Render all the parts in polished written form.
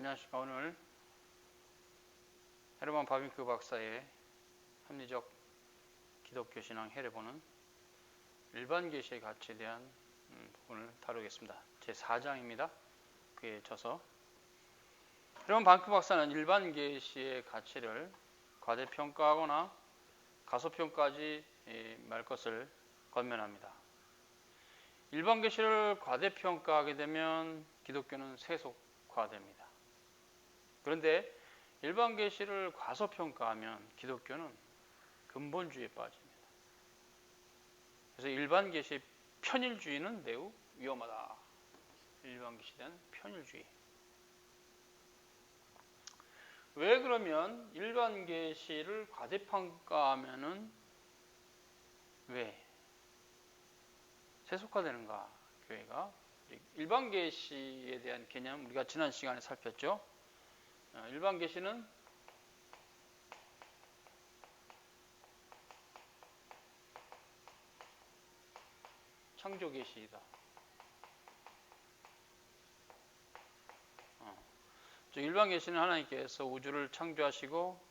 안녕하십니까. 오늘 헤르만 바빙크 박사의 합리적 기독교 신앙 해례보는 일반 계시의 가치에 대한 부분을 다루겠습니다. 제 4장입니다. 그에 져서 헤르만 바빙크 박사는 일반 계시의 가치를 과대평가하거나 가소평가하지 말 것을 권면합니다. 일반 계시를 과대평가하게 되면 기독교는 세속화됩니다. 그런데 일반 계시를 과소평가하면 기독교는 근본주의에 빠집니다. 그래서 일반 계시 편일주의는 매우 위험하다. 일반 계시에 대한 편일주의. 왜 그러면 일반 계시를 과대평가하면은 왜 세속화되는가? 교회가 일반 계시에 대한 개념 우리가 지난 시간에 살폈죠. 일반 계시는 창조 계시이다. 일반 계시는 하나님께서 우주를 창조하시고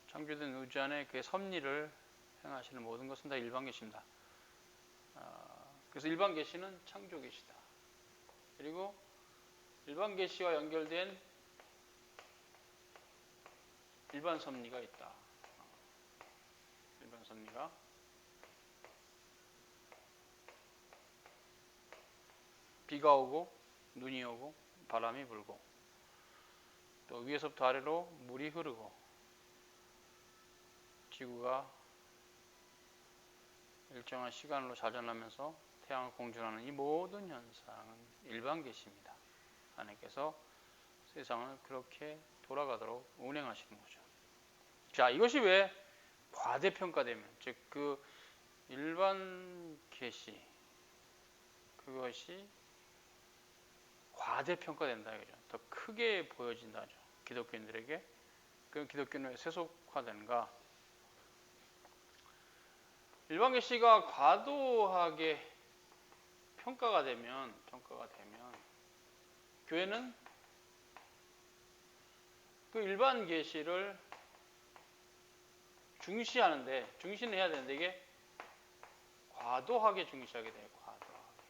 창조된 우주 안에 그의 섭리를 행하시는 모든 것은 다 일반 계시입니다. 그래서 일반 계시는 창조 계시다. 그리고 일반 계시와 연결된 일반 섭리가 있다. 일반 섭리가 비가 오고 눈이 오고 바람이 불고 또 위에서부터 아래로 물이 흐르고 지구가 일정한 시간으로 자전하면서 태양을 공전하는 이 모든 현상은 일반 계시입니다. 하나님께서 세상을 그렇게 돌아가도록 운행하시는 거죠. 자, 이것이 왜 과대평가되면, 즉 그 일반 계시 그것이 과대평가된다 이거죠. 더 크게 보여진다죠. 기독교인들에게. 그럼 기독교는 왜 세속화되는가? 일반 계시가 과도하게 평가가 되면 교회는 그 일반 계시를 중시는 해야 되는데 이게 과도하게 중시하게 돼요. 과도하게.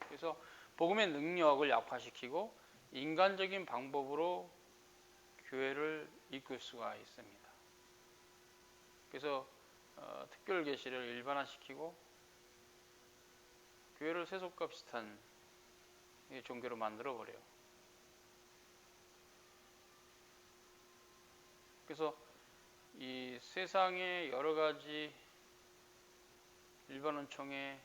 그래서 복음의 능력을 약화시키고 인간적인 방법으로 교회를 이끌 수가 있습니다. 그래서 특별 계시를 일반화시키고 교회를 세속과 비슷한 종교로 만들어버려요. 그래서 이 세상의 여러 가지 일반 은총의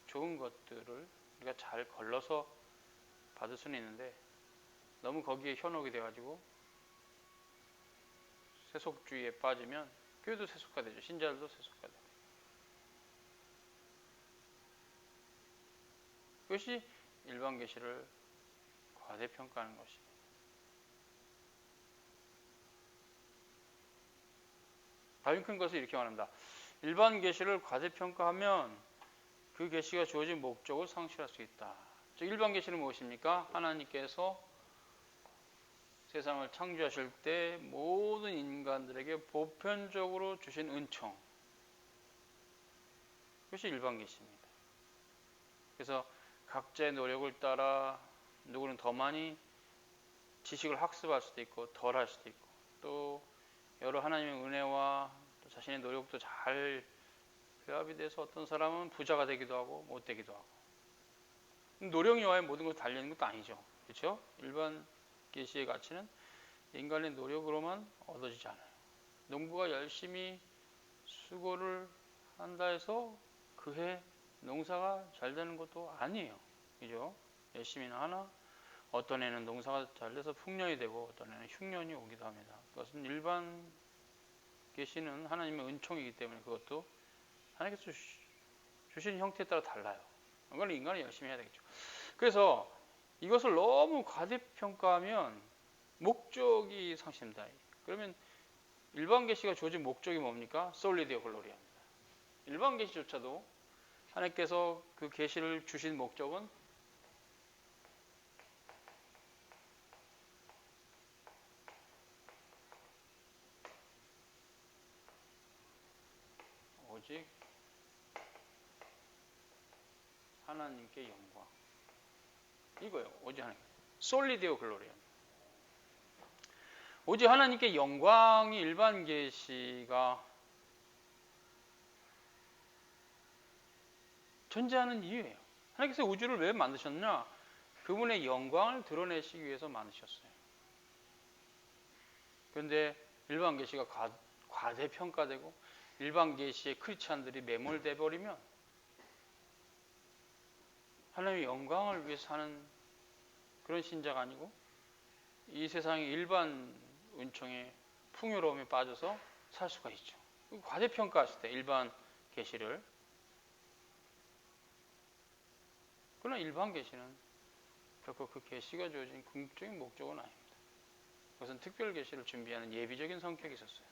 좋은 것들을 우리가 잘 걸러서 받을 수는 있는데 너무 거기에 현혹이 돼가지고 세속주의에 빠지면 교회도 세속화되죠. 신자들도 세속화되고. 그것이 일반 계시를 과대평가하는 것입니다. 바빙크는 것을 이렇게 말합니다. 일반 계시를 과대평가하면 그 계시가 주어진 목적을 상실할 수 있다. 즉 일반 계시는 무엇입니까? 하나님께서 세상을 창조하실 때 모든 인간들에게 보편적으로 주신 은총. 그것이 일반 계시입니다. 그래서 각자의 노력을 따라 누구는 더 많이 지식을 학습할 수도 있고 덜 할 수도 있고 또 여러 하나님의 은혜와 또 자신의 노력도 잘 배합이 돼서 어떤 사람은 부자가 되기도 하고 못 되기도 하고 노력 여하에 모든 것이 달리는 것도 아니죠. 그렇죠? 일반 계시의 가치는 인간의 노력으로만 얻어지지 않아요. 농부가 열심히 수고를 한다 해서 그해 농사가 잘 되는 것도 아니에요. 그죠? 열심히는 하나 어떤 해는 농사가 잘 돼서 풍년이 되고 어떤 해는 흉년이 오기도 합니다. 그것은 일반 계시는 하나님의 은총이기 때문에 그것도 하나님께서 주신 형태에 따라 달라요. 그건 인간이 열심히 해야 되겠죠. 그래서 이것을 너무 과대평가하면 목적이 상실됩니다. 그러면 일반 계시가 주어진 목적이 뭡니까? 솔리디오 글로리아입니다. 일반 계시조차도 하나님께서 그 계시를 주신 목적은 오직 하나님께 영광. 이거요. 오직 하나님. 솔리데오 글로리아. 오직 하나님께 영광이 일반 계시가 존재하는 이유예요. 하나님께서 우주를 왜 만드셨냐? 그분의 영광을 드러내시기 위해서 만드셨어요. 그런데 일반 계시가 과대평가되고 일반 계시에 크리스찬들이 매몰돼 버리면 하나님의 영광을 위해서 하는 그런 신자가 아니고 이 세상의 일반 은총에 풍요로움에 빠져서 살 수가 있죠. 과대평가했을 때 일반 계시를. 그러나 일반 계시는 결코 그 계시가 주어진 궁극적인 목적은 아닙니다. 그것은 특별 계시를 준비하는 예비적인 성격이 있었어요.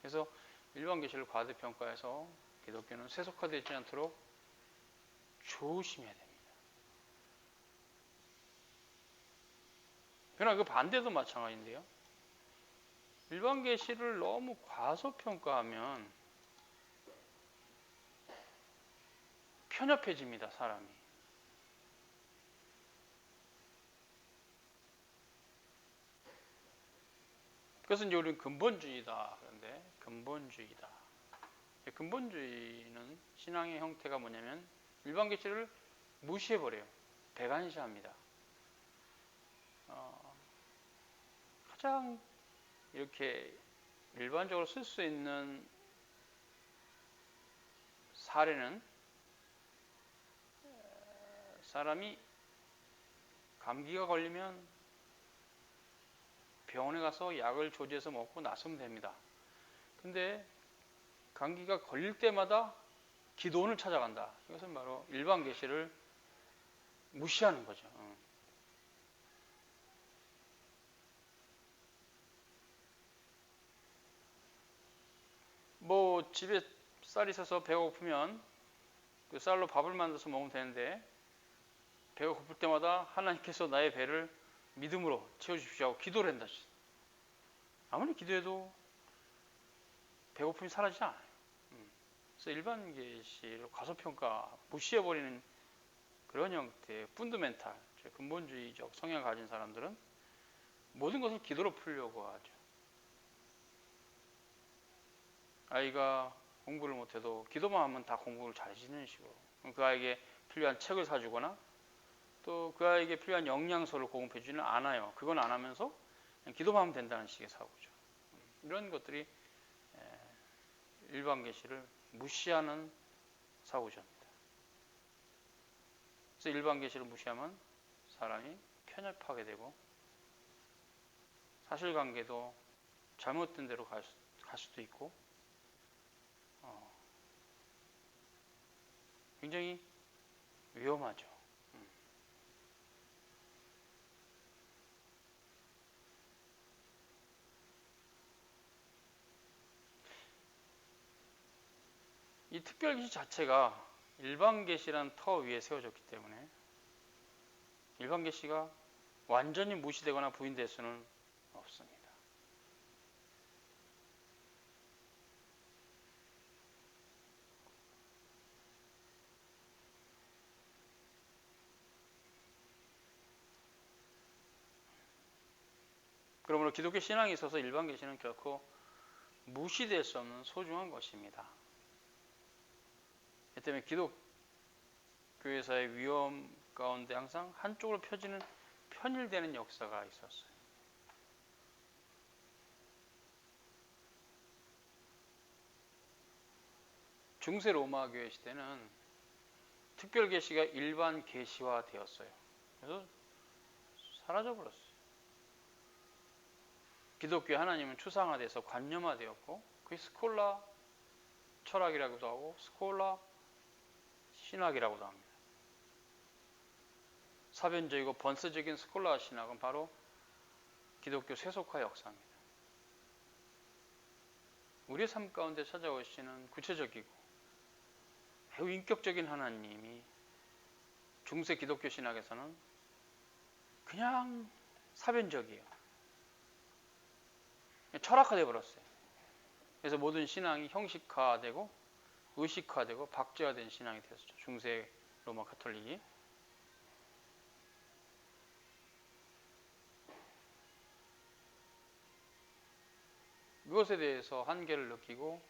그래서 일반 계시를 과대평가해서 기독교는 세속화되지 않도록 조심해야 됩니다. 그러나 그 반대도 마찬가지인데요. 일반 계시를 너무 과소평가하면 편협해집니다, 사람이. 그것은 이제 우리는 근본주의다. 그런데 근본주의다. 근본주의는 신앙의 형태가 뭐냐면 일반 계시를 무시해버려요. 배관시합니다. 가장 이렇게 일반적으로 쓸 수 있는 사례는 사람이 감기가 걸리면 병원에 가서 약을 조제해서 먹고 나서면 됩니다. 근데 감기가 걸릴 때마다 기도원을 찾아간다. 이것은 바로 일반 계시를 무시하는 거죠. 뭐 집에 쌀이 있어서 배가 고프면 그 쌀로 밥을 만들어서 먹으면 되는데 배가 고플 때마다 하나님께서 나의 배를 믿음으로 채워주십시오 하고 기도를 한다. 아무리 기도해도 배고픔이 사라지지 않아요. 그래서 일반 계시를 과소평가, 무시해버리는 그런 형태의 펀더멘탈, 근본주의적 성향을 가진 사람들은 모든 것을 기도로 풀려고 하죠. 아이가 공부를 못해도 기도만 하면 다 공부를 잘 지는 식으로 그 아이에게 필요한 책을 사주거나 또 그 아이에게 필요한 영양소를 공급해주지는 않아요. 그건 안 하면서 그냥 기도만 하면 된다는 식의 사고죠. 이런 것들이 일반 계시를 무시하는 사고입니다. 그래서 일반 계시를 무시하면 사람이 편협하게 되고 사실관계도 잘못된 대로 갈 수도 있고 굉장히 위험하죠. 이 특별계시 자체가 일반 계시란 터 위에 세워졌기 때문에 일반 계시가 완전히 무시되거나 부인될 수는 없습니다. 그러므로 기독교 신앙에 있어서 일반 계시는 결코 무시될 수 없는 소중한 것입니다. 이 때문에 기독교회사의 위험 가운데 항상 한쪽으로 편일되는 역사가 있었어요. 중세 로마 교회 시대는 특별 계시가 일반 계시화 되었어요. 그래서 사라져 버렸어요. 기독교 하나님은 추상화돼서 관념화되었고 그게 스콜라 철학이라고도 하고 스콜라 신학이라고도 합니다. 사변적이고 번세적인 스콜라 신학은 바로 기독교 세속화 역사입니다. 우리의 삶 가운데 찾아오시는 구체적이고 매우 인격적인 하나님이 중세 기독교 신학에서는 그냥 사변적이에요. 철학화되어 버렸어요. 그래서 모든 신앙이 형식화되고 의식화되고 박제화된 신앙이 되었죠. 중세 로마 가톨릭이. 이것에 대해서 한계를 느끼고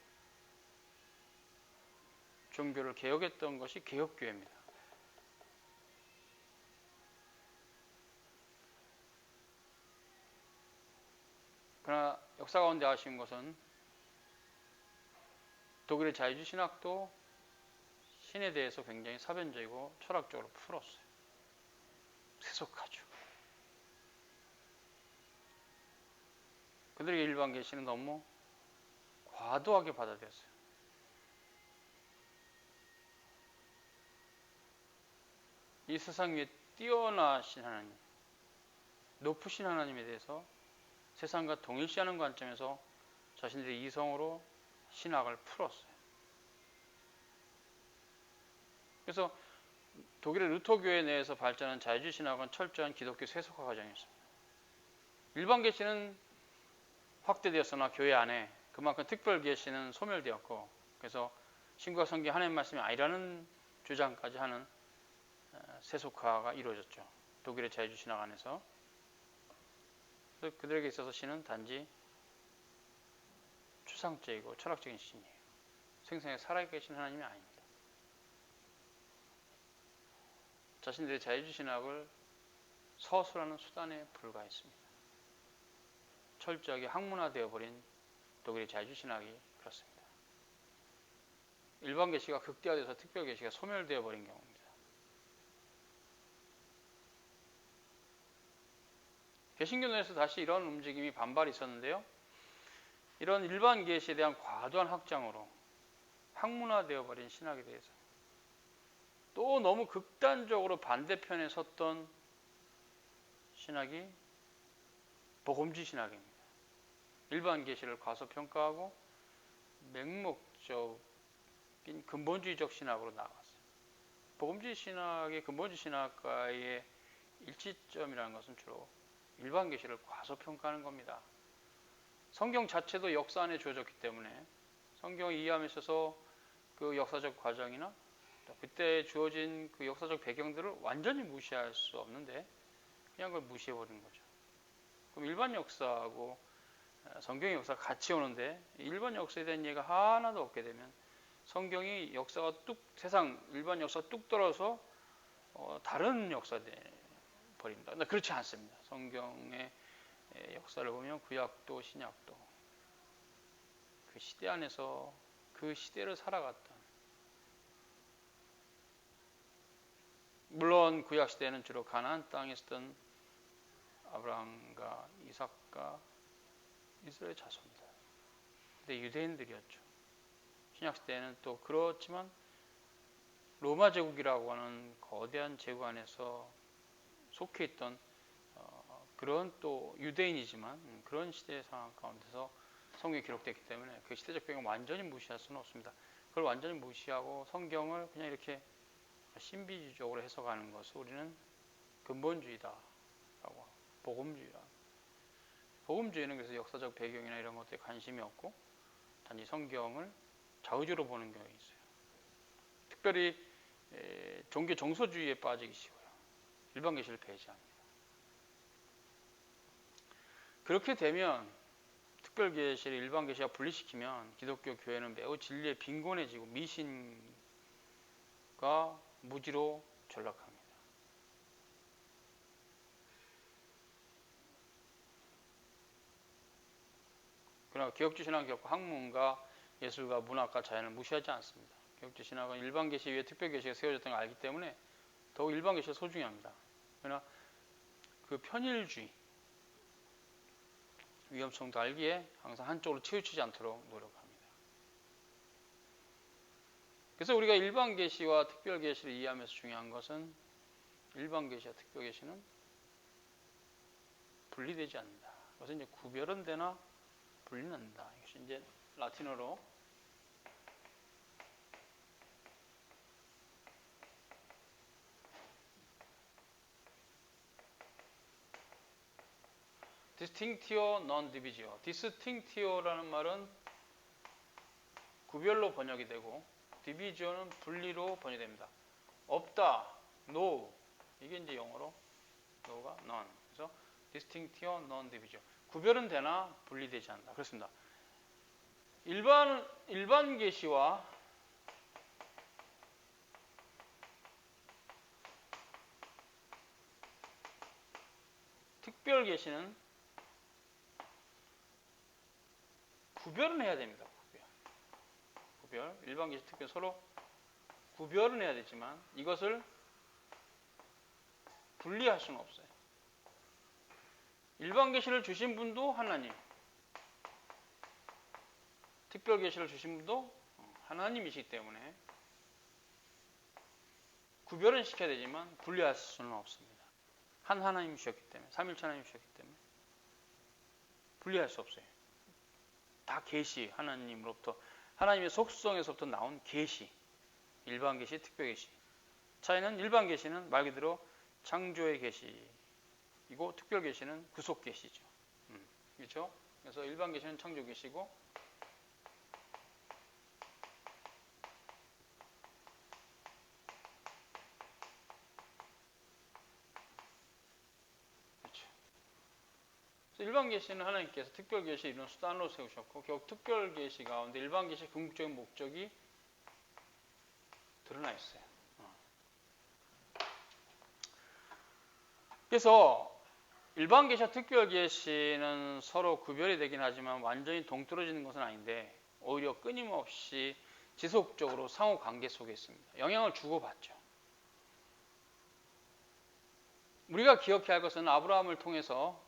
종교를 개혁했던 것이 개혁교회입니다. 그러나 역사 가운데 아쉬운 것은 독일의 자유주의 신학도 신에 대해서 굉장히 사변적이고 철학적으로 풀었어요. 세속화죠. 그들의 일반 계시는 너무 과도하게 받아들였어요. 이 세상 위에 뛰어나신 하나님, 높으신 하나님에 대해서 세상과 동일시하는 관점에서 자신들의 이성으로 신학을 풀었어요. 그래서 독일의 루터교회 내에서 발전한 자유주의 신학은 철저한 기독교 세속화 과정이었습니다. 일반 계시는 확대되었으나 교회 안에 그만큼 특별 계시는 소멸되었고, 그래서 신구약 성경 하나님 말씀이 아니라는 주장까지 하는 세속화가 이루어졌죠. 독일의 자유주의 신학 안에서. 그래서 그들에게 있어서 신은 단지 추상적이고 철학적인 신이에요. 생생하게 살아계신 하나님이 아닙니다. 자신들의 자유주의 신학을 서술하는 수단에 불과했습니다. 철저하게 학문화되어 버린 독일의 자유주의 신학이 그렇습니다. 일반 계시가 극대화돼서 특별 계시가 소멸되어 버린 경우입니다. 개신교내에서 다시 이런 움직임이 반발이 있었는데요. 이런 일반 계시에 대한 과도한 확장으로 학문화되어 버린 신학에 대해서 또 너무 극단적으로 반대편에 섰던 신학이 복음주의 신학입니다. 일반 계시를 과소평가하고 맹목적인 근본주의적 신학으로 나아갔어요. 복음주의 신학의 근본주의 신학과의 일치점이라는 것은 주로 일반 계시를 과소평가하는 겁니다. 성경 자체도 역사 안에 주어졌기 때문에 성경을 이해함에 있어서 그 역사적 과정이나 그때 주어진 그 역사적 배경들을 완전히 무시할 수 없는데 그냥 그걸 무시해버리는 거죠. 그럼 일반 역사하고 성경의 역사가 같이 오는데 일반 역사에 대한 이해가 하나도 없게 되면 성경이 역사가 세상 일반 역사가 뚝 떨어서 다른 역사가 돼버립니다. 근데 그렇지 않습니다. 성경의 역사를 보면 구약도 신약도 그 시대 안에서 그 시대를 살아갔던, 물론 구약 시대에는 주로 가나안 땅에 있었던 아브라함과 이삭과 이스라엘 자손들, 근데 유대인들이었죠. 신약 시대에는 또 그렇지만 로마 제국이라고 하는 거대한 제국 안에서 속해 있던 그런 또 유대인이지만 그런 시대의 상황 가운데서 성경이 기록됐기 때문에 그 시대적 배경을 완전히 무시할 수는 없습니다. 그걸 완전히 무시하고 성경을 그냥 이렇게 신비주의적으로 해석하는 것을 우리는 근본주의다라고, 복음주의다. 복음주의는 그래서 역사적 배경이나 이런 것들에 관심이 없고 단지 성경을 자의적으로 보는 경향이 있어요. 특별히 종교 정서주의에 빠지기 쉬워요. 일반 계시를 배제합니다. 그렇게 되면 특별 계시를 일반 계시와 분리시키면 기독교 교회는 매우 진리에 빈곤해지고 미신과 무지로 전락합니다. 그러나 기독교 신학은 결코 학문과 예술과 문학과 자연을 무시하지 않습니다. 기독교 신학은 일반 계시 위에 특별 계시가 세워졌다는 걸 알기 때문에 더욱 일반 계시가 소중히 합니다. 그러나 그 편일주의, 위험성도 알기에 항상 한쪽으로 치우치지 않도록 노력합니다. 그래서 우리가 일반 계시와 특별 계시를 이해하면서 중요한 것은 일반 계시와 특별 계시는 분리되지 않는다. 그것은 이제 구별은 되나 분리는 안다. 이것이 이제 라틴어로 distinctio non divisio. distinctio라는 말은 구별로 번역이 되고 디비전은 분리로 번역이 됩니다. 없다, no. 이게 이제 영어로 no가 none. 그래서 distinctio non divisio. 구별은 되나 분리되지 않는다. 그렇습니다. 일반 계시와 특별 계시는 구별은 해야 됩니다. 구별. 일반 계시, 특별 서로 구별은 해야 되지만 이것을 분리할 수는 없어요. 일반 계시를 주신 분도 하나님, 특별 계시를 주신 분도 하나님이시기 때문에 구별은 시켜야 되지만 분리할 수는 없습니다. 한 하나님이셨기 때문에, 삼일체 하나님이셨기 때문에 분리할 수 없어요. 다 계시, 하나님으로부터, 하나님의 속성에서부터 나온 계시, 일반 계시, 특별 계시. 차이는 일반 계시는 말 그대로 창조의 계시이고 특별 계시는 구속 계시죠. 그렇죠? 그래서 일반 계시는 창조 계시고 그렇죠. 일반 계시는 하나님께서 특별 계시 이런 수단으로 세우셨고 결국 특별 계시 가운데 일반 계시의 궁극적인 목적이 드러나 있어요. 그래서 일반 계시와 특별 계시는 서로 구별이 되긴 하지만 완전히 동떨어지는 것은 아닌데 오히려 끊임없이 지속적으로 상호 관계 속에 있습니다. 영향을 주고받죠. 우리가 기억해야 할 것은 아브라함을 통해서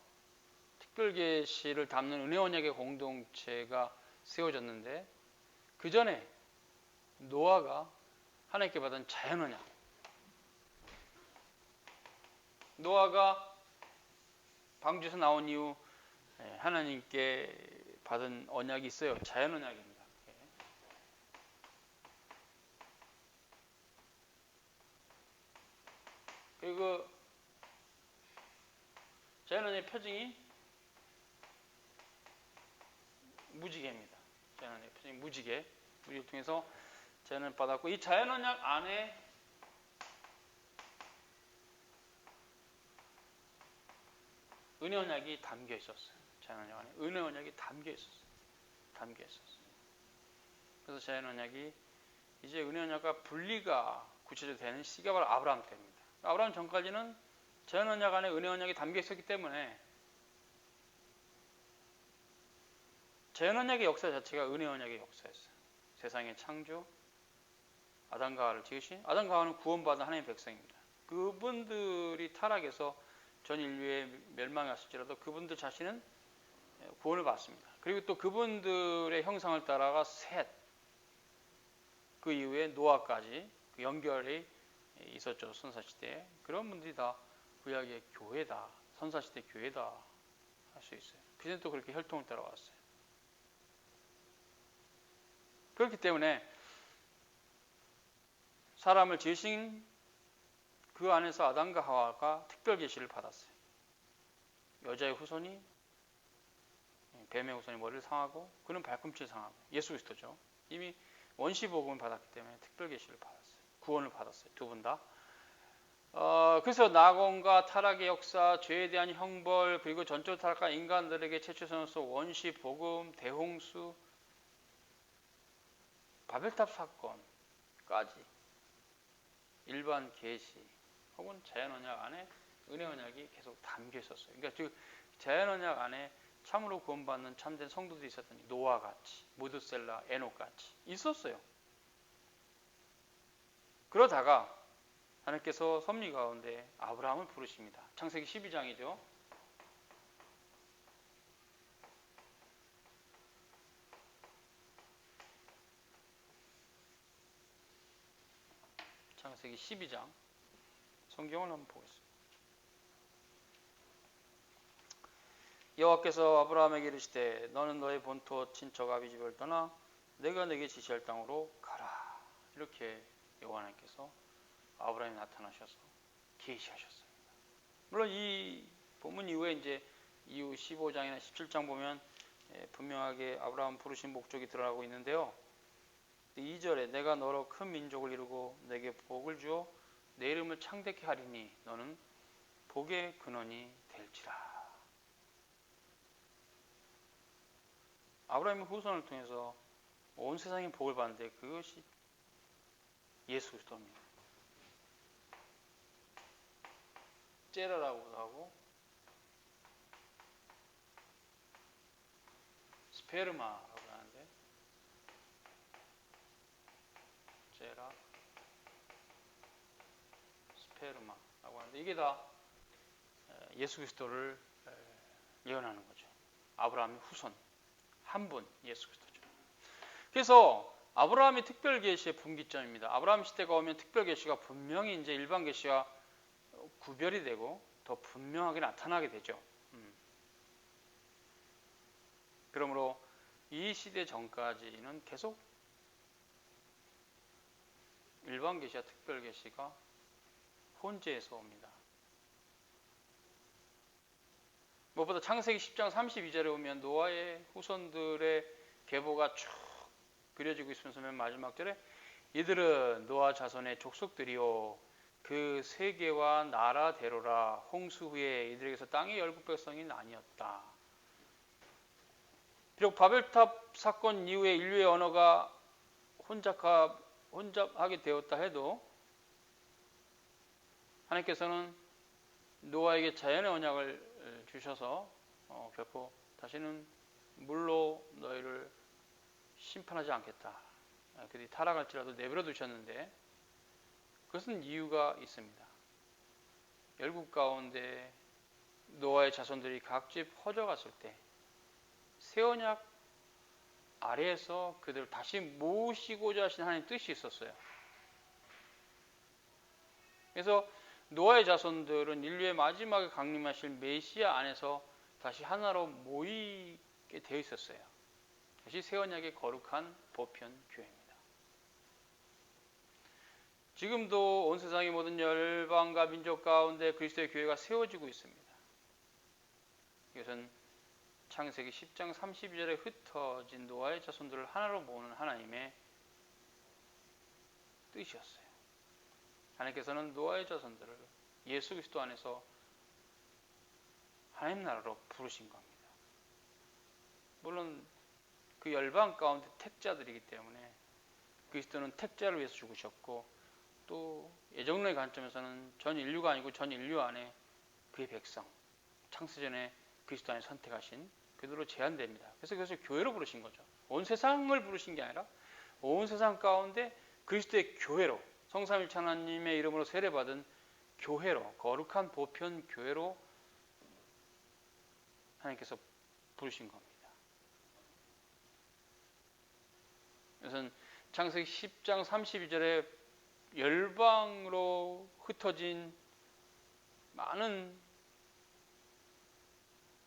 특별 계시를 담는 은혜 언약의 공동체가 세워졌는데 그 전에 노아가 하나님께 받은 자연 언약, 노아가 방주에서 나온 이후 하나님께 받은 언약이 있어요. 자연 언약입니다. 그리고 자연 언약의 표징이 무지개입니다. 자연 언약의 표징이 무지개를 통해서 자연 언약을 받았고 이 자연 언약 안에 은혜 언약이 담겨 있었어요. 자연 언약 안에 은혜 언약이 담겨 있었어요. 그래서 자연 언약이 이제 은혜 언약과 분리가 구체적으로 되는 시기가 바로 아브라함 때입니다. 아브라함 전까지는 자연 언약 안에 은혜 언약이 담겨 있었기 때문에 자연 언약의 역사 자체가 은혜 언약의 역사였어요. 세상의 창조, 아담과 하와를 지으신 아담과 하와는 구원받은 하나님의 백성입니다. 그분들이 타락해서 전 인류의 멸망이 왔을지라도 그분들 자신은 구원을 받습니다. 그리고 또 그분들의 형상을 따라가 셋, 그 이후에 노아까지 그 연결이 있었죠. 선사시대에. 그런 분들이 다 구약의 교회다, 선사시대 교회다 할 수 있어요. 그전에 또 그렇게 혈통을 따라왔어요. 그렇기 때문에 사람을 지으신 그 안에서 아담과 하와가 특별 계시를 받았어요. 여자의 후손이 뱀의 후손이 머리를 상하고 그는 발꿈치를 상하고 예수 그리스도죠. 이미 원시 복음을 받았기 때문에 특별 계시를 받았어요. 구원을 받았어요. 두 분 다. 그래서 낙원과 타락의 역사, 죄에 대한 형벌, 그리고 전적 타락한 인간들에게 최초선으로서 원시 복음, 대홍수, 바벨탑 사건까지 일반 계시 혹은 자연 언약 안에 은혜 언약이 계속 담겨 있었어요. 그러니까 즉 자연 언약 안에 참으로 구원받는 참된 성도들이 있었더니 노아 같이, 무드셀라, 에녹 같이 있었어요. 그러다가 하나님께서 섭리 가운데 아브라함을 부르십니다. 창세기 12장이죠. 창세기 12장 성경을 한번 보겠습니다. 여호와께서 아브라함에게 이르시되 너는 너의 본토 친척 아비 집을 떠나 내가 내게 지시할 땅으로 가라. 이렇게 여호와 하나님께서 아브라함에 나타나셔서 계시하셨습니다. 물론 이 본문 이후에 이제 이후 15장이나 17장 보면 분명하게 아브라함 부르신 목적이 드러나고 있는데요. 2절에 내가 너로 큰 민족을 이루고 내게 복을 주어 내 이름을 창대케 하리니 너는 복의 근원이 될지라. 아브라함의 후손을 통해서 온 세상이 복을 받는데 그것이 예수 그리스도입니다. 제라라고도 하고 스페르마라고 하는데, 제라, 스페르마라고 하는데 이게 다 예수 그리스도를 예언하는 거죠. 아브라함의 후손 한 분 예수 그리스도죠. 그래서 아브라함의 특별 계시의 분기점입니다. 아브라함 시대가 오면 특별 계시가 분명히 이제 일반 계시와 구별이 되고 더 분명하게 나타나게 되죠. 그러므로 이 시대 전까지는 계속 일반 계시와 특별 계시가 혼재해서 옵니다. 무엇보다 창세기 10장 32절에 오면 노아의 후손들의 계보가 쭉 그려지고 있으면서 맨 마지막 절에 이들은 노아 자손의 족속들이요 그 세계와 나라대로라 홍수 후에 이들에게서 땅의 열국 백성이 나뉘었다. 비록 바벨탑 사건 이후에 인류의 언어가 혼잡하게 되었다 해도 하나님께서는 노아에게 자연의 언약을 주셔서 결코 다시는 물로 너희를 심판하지 않겠다. 그들이 타락할지라도 내버려 두셨는데 그것은 이유가 있습니다. 열국 가운데 노아의 자손들이 각 집 퍼져갔을 때 새 언약 아래에서 그들을 다시 모시고자 하신 하나님의 뜻이 있었어요. 그래서 노아의 자손들은 인류의 마지막에 강림하실 메시아 안에서 다시 하나로 모이게 되어 있었어요. 다시 새 언약의 거룩한 보편 교회입니다. 지금도 온 세상의 모든 열방과 민족 가운데 그리스도의 교회가 세워지고 있습니다. 이것은 창세기 10장 32절에 흩어진 노아의 자손들을 하나로 모으는 하나님의 뜻이었어요. 하나님께서는 노아의 자손들을 예수 그리스도 안에서 하나님 나라로 부르신 겁니다. 물론 그 열방 가운데 택자들이기 때문에 그리스도는 택자를 위해서 죽으셨고 또 예정론의 관점에서는 전 인류가 아니고 전 인류 안에 그의 백성, 창세전에 그리스도 안에 선택하신 그대로 제한됩니다. 그래서 그것을 교회로 부르신 거죠. 온 세상을 부르신 게 아니라 온 세상 가운데 그리스도의 교회로, 성삼일체 하나님의 이름으로 세례받은 교회로, 거룩한 보편 교회로 하나님께서 부르신 겁니다. 그래서 창세기 10장 32절에 열방으로 흩어진 많은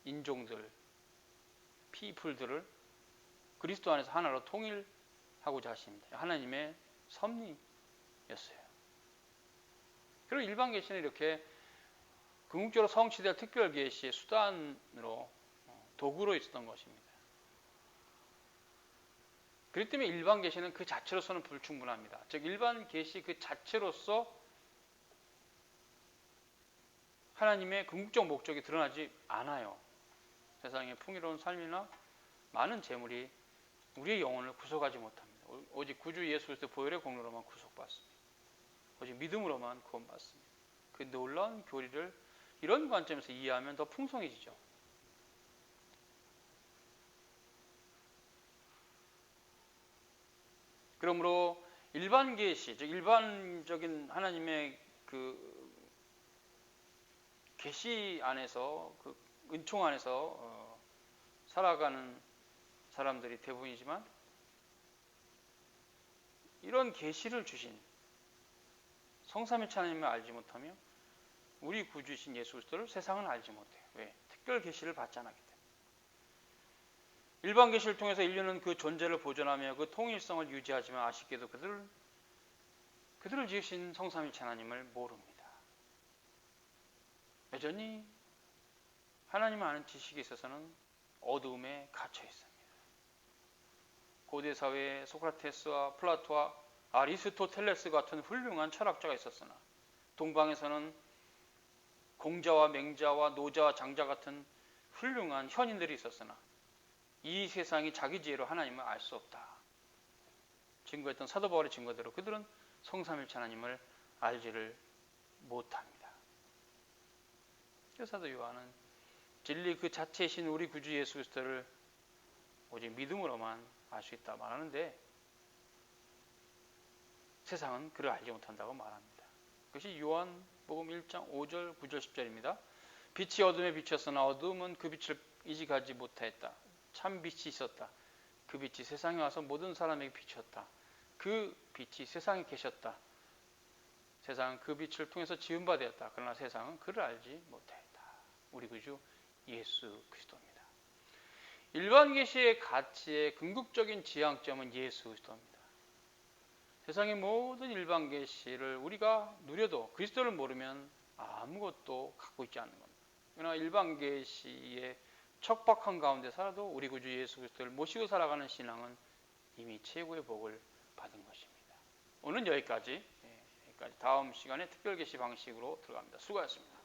인종들, 피플들을 그리스도 안에서 하나로 통일하고자 하십니다. 하나님의 섭리였어요. 그리고 일반 계시는 이렇게 궁극적으로 성취될 특별 계시의 수단으로 도구로 있었던 것입니다. 그렇기 때문에 일반 계시는 그 자체로서는 불충분합니다. 즉 일반 계시 그 자체로서 하나님의 궁극적 목적이 드러나지 않아요. 세상의 풍요로운 삶이나 많은 재물이 우리의 영혼을 구속하지 못합니다. 오직 구주 예수 그리스도 보혈의 공로로만 구속받습니다. 오직 믿음으로만 구원받습니다. 그 놀라운 교리를 이런 관점에서 이해하면 더 풍성해지죠. 그러므로 일반 계시, 즉 일반적인 하나님의 그 계시 안에서 그 은총 안에서 살아가는 사람들이 대부분이지만 이런 계시를 주신 성삼위일체 하나님을 알지 못하며 우리 구주이신 예수 그리스도를 세상은 알지 못해요. 왜? 특별 계시를 받지 않았기 때문에. 일반 계시를 통해서 인류는 그 존재를 보존하며 그 통일성을 유지하지만 아쉽게도 그들을 지으신 성삼위일체 하나님을 모릅니다. 여전히 하나님을 아는 지식에 있어서는 어두움에 갇혀 있습니다. 고대 사회에 소크라테스와 플라토와 아리스토텔레스 같은 훌륭한 철학자가 있었으나 동방에서는 공자와 맹자와 노자와 장자 같은 훌륭한 현인들이 있었으나 이 세상이 자기 지혜로 하나님을 알 수 없다. 증거했던 사도 바울의 증거대로 그들은 성삼일체 하나님을 알지를 못합니다. 그래서 사도 요한은 진리 그 자체이신 우리 구주 예수 그리스도를 오직 믿음으로만 알 수 있다 말하는데 세상은 그를 알지 못한다고 말합니다. 그것이 요한복음 1장 5절, 9절, 10절입니다. 빛이 어둠에 비쳤으나 어둠은 그 빛을 이직하지 못하였다. 참 빛이 있었다. 그 빛이 세상에 와서 모든 사람에게 비쳤다. 그 빛이 세상에 계셨다. 세상은 그 빛을 통해서 지은 바 되었다. 그러나 세상은 그를 알지 못하였다. 우리 구주 예수 그리스도입니다. 일반 계시의 가치의 궁극적인 지향점은 예수 그리스도입니다. 세상의 모든 일반 계시를 우리가 누려도 그리스도를 모르면 아무것도 갖고 있지 않는 겁니다. 그러나 일반 계시의 척박한 가운데 살아도 우리 구주 예수 그리스도를 모시고 살아가는 신앙은 이미 최고의 복을 받은 것입니다. 오늘은 여기까지 다음 시간에 특별 계시 방식으로 들어갑니다. 수고하셨습니다.